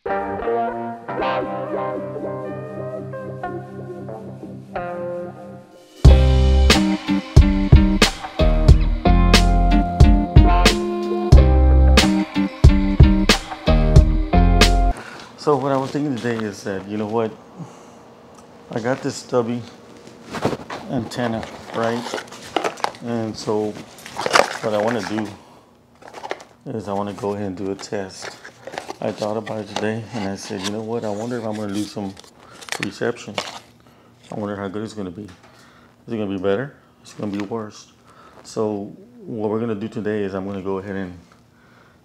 So what I was thinking today is that, you know what, I got this stubby antenna, right? And so what I want to do is I want to go ahead and do a test. I thought about it today and I said, you know what, I wonder if I'm going to lose some reception. I wonder how good it's going to be. Is it going to be better? Is it going to be worse? So what we're going to do today is I'm going to go ahead and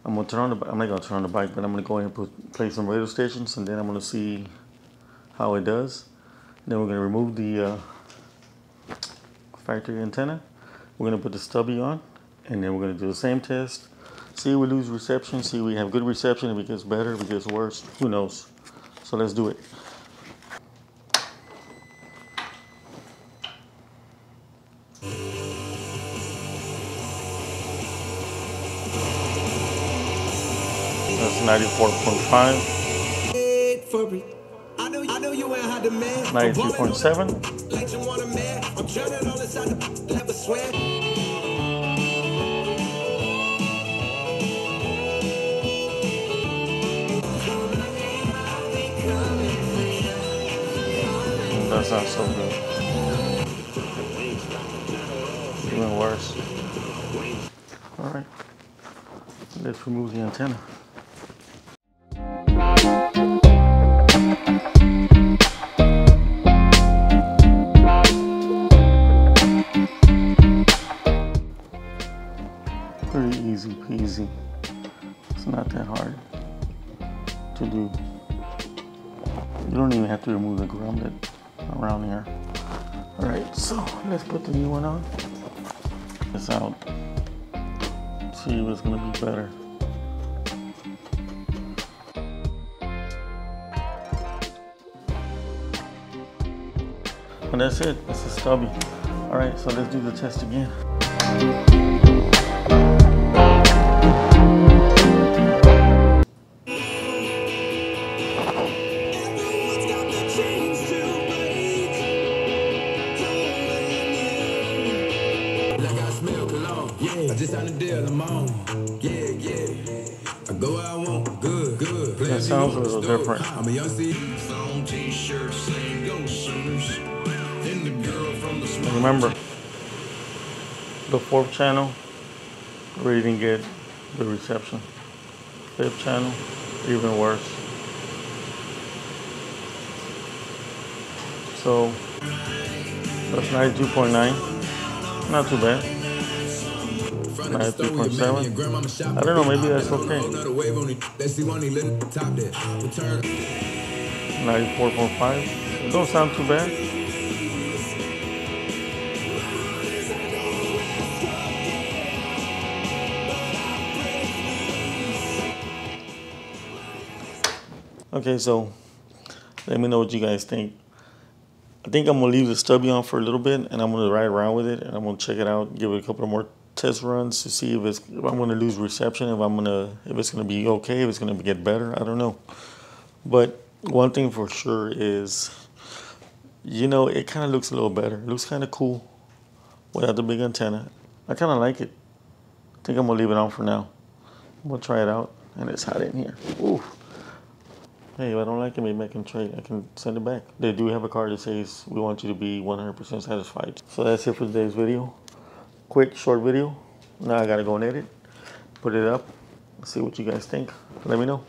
I'm not going to turn on the bike, but I'm going to go ahead and play some radio stations, and then I'm going to see how it does. And then we're going to remove the factory antenna. We're going to put the stubby on, and then we're going to do the same test. See if we lose reception, see if we have good reception, if it gets better, if it gets worse, who knows. So let's do it. That's 94.5. 92.7. That's not so good. Even worse. Alright. Let's remove the antenna. Pretty easy peasy. It's not that hard to do. You don't even have to remove the grommet around here. Alright, so let's put the new one on. This out. See if it's gonna be better. And that's it. That's the stubby. Alright, so let's do the test again. That sounds a little different. Remember, the fourth channel really didn't get the reception. Fifth channel, even worse. So that's 92.9. Not too bad. 93.7. I don't know, maybe that's okay. 94.5. It don't sound too bad. Okay, so let me know what you guys think. I think I'm gonna leave the stubby on for a little bit, and I'm gonna ride around with it, and I'm gonna check it out, give it a couple of more test runs to see if I'm gonna lose reception, if it's gonna be okay, if it's gonna get better. I don't know. But one thing for sure is, you know, it kind of looks a little better. It looks kind of cool without the big antenna. I kind of like it. I think I'm gonna leave it on for now. I'm gonna try it out, and it's hot in here. Ooh. Hey, if I don't like it, maybe I can send it back. They do have a card that says, we want you to be 100% satisfied. So that's it for today's video. Quick, short video. Now I gotta go and edit, put it up, see what you guys think. Let me know.